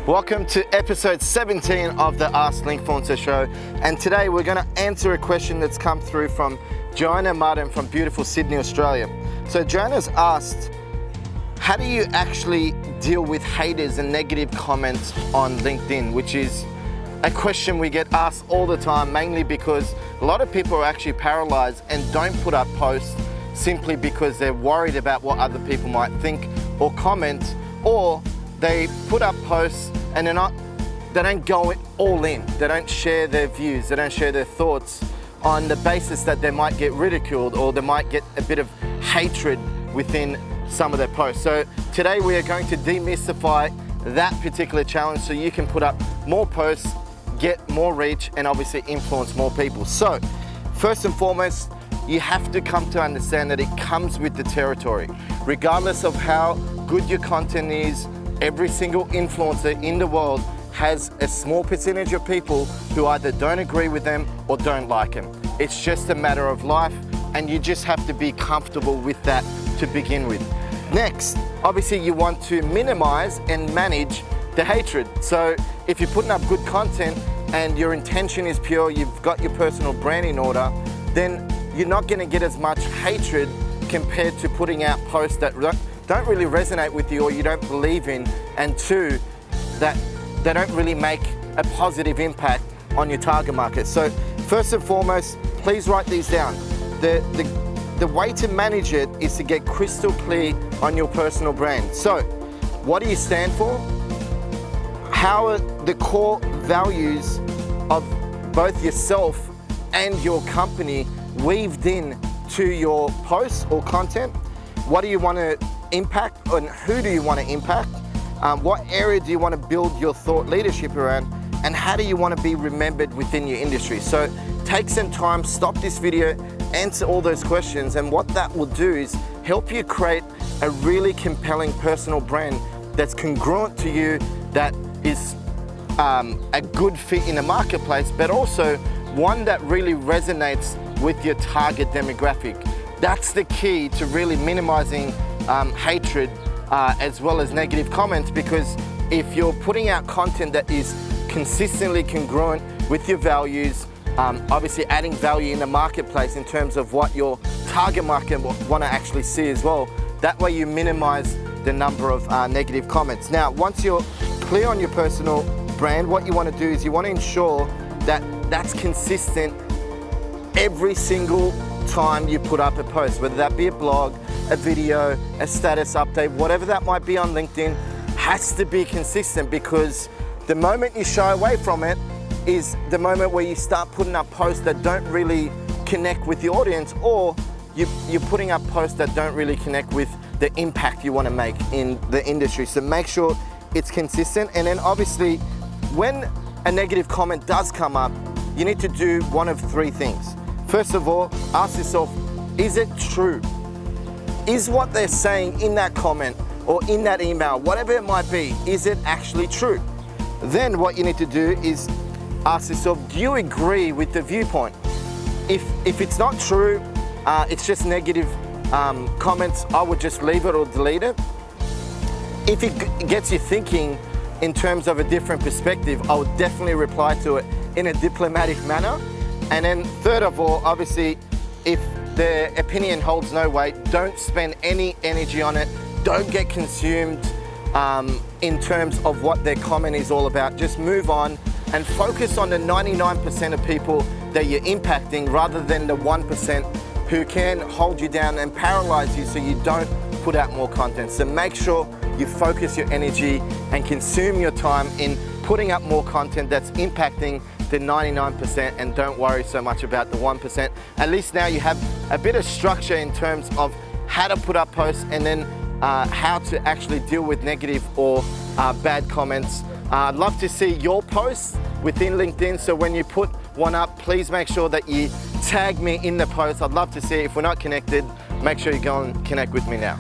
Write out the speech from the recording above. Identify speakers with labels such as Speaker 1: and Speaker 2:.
Speaker 1: Welcome to episode 17 of the Ask Linkfluencer show. And today we're going to answer a question that's come through from Joanna Martin from beautiful Sydney, Australia. So Joanna's asked, how do you actually deal with haters and negative comments on LinkedIn? Which is a question we get asked all the time, mainly because a lot of people are actually paralyzed and don't put up posts simply because they're worried about what other people might think or comment, or they put up posts and they don't go all in. They don't share their views, they don't share their thoughts on the basis that they might get ridiculed or they might get a bit of hatred within some of their posts. So today we are going to demystify that particular challenge so you can put up more posts, get more reach, and obviously influence more people. So first and foremost, you have to come to understand that it comes with the territory. Regardless of how good your content is, every single influencer in the world has a small percentage of people who either don't agree with them or don't like them. It's just a matter of life, and you just have to be comfortable with that to begin with. Next, obviously you want to minimize and manage the hatred. So if you're putting up good content and your intention is pure, you've got your personal brand in order, then you're not going to get as much hatred compared to putting out posts that don't really resonate with you or you don't believe in, and two, that they don't really make a positive impact on your target market. So first and foremost, please write these down. The way to manage it is to get crystal clear on your personal brand. So what do you stand for? How are the core values of both yourself and your company weaved in to your posts or content? What do you want to impact, and who do you want to impact? What area do you want to build your thought leadership around, and how do you want to be remembered within your industry? So take some time, stop this video, answer all those questions, and what that will do is help you create a really compelling personal brand that's congruent to you, that is a good fit in the marketplace, but also one that really resonates with your target demographic. That's the key to really minimizing hatred as well as negative comments, because if you're putting out content that is consistently congruent with your values, obviously adding value in the marketplace in terms of what your target market want to actually see as well, that way you minimize the number of negative comments. Now, once you're clear on your personal brand, what you want to do is you want to ensure that that's consistent every single time you put up a post, whether that be a blog, a video, a status update, whatever that might be on LinkedIn, has to be consistent, because the moment you shy away from it is the moment where you start putting up posts that don't really connect with the audience, or you're putting up posts that don't really connect with the impact you want to make in the industry. So make sure it's consistent. And then obviously when a negative comment does come up, you need to do one of three things. First of all, ask yourself, is it true? Is what they're saying in that comment or in that email, whatever it might be, is it actually true? Then what you need to do is ask yourself, do you agree with the viewpoint? If it's not true, it's just negative comments, I would just leave it or delete it. If it gets you thinking in terms of a different perspective, I would definitely reply to it in a diplomatic manner. And then third of all, obviously, if the opinion holds no weight, don't spend any energy on it. Don't get consumed in terms of what their comment is all about. Just move on and focus on the 99% of people that you're impacting, rather than the 1% who can hold you down and paralyze you so you don't put out more content. So make sure you focus your energy and consume your time in putting up more content that's impacting the 99%, and don't worry so much about the 1%. At least now you have a bit of structure in terms of how to put up posts, and then how to actually deal with negative or bad comments. I'd love to see your posts within LinkedIn, so when you put one up, please make sure that you tag me in the post. I'd love to see it. If we're not connected, make sure you go and connect with me now.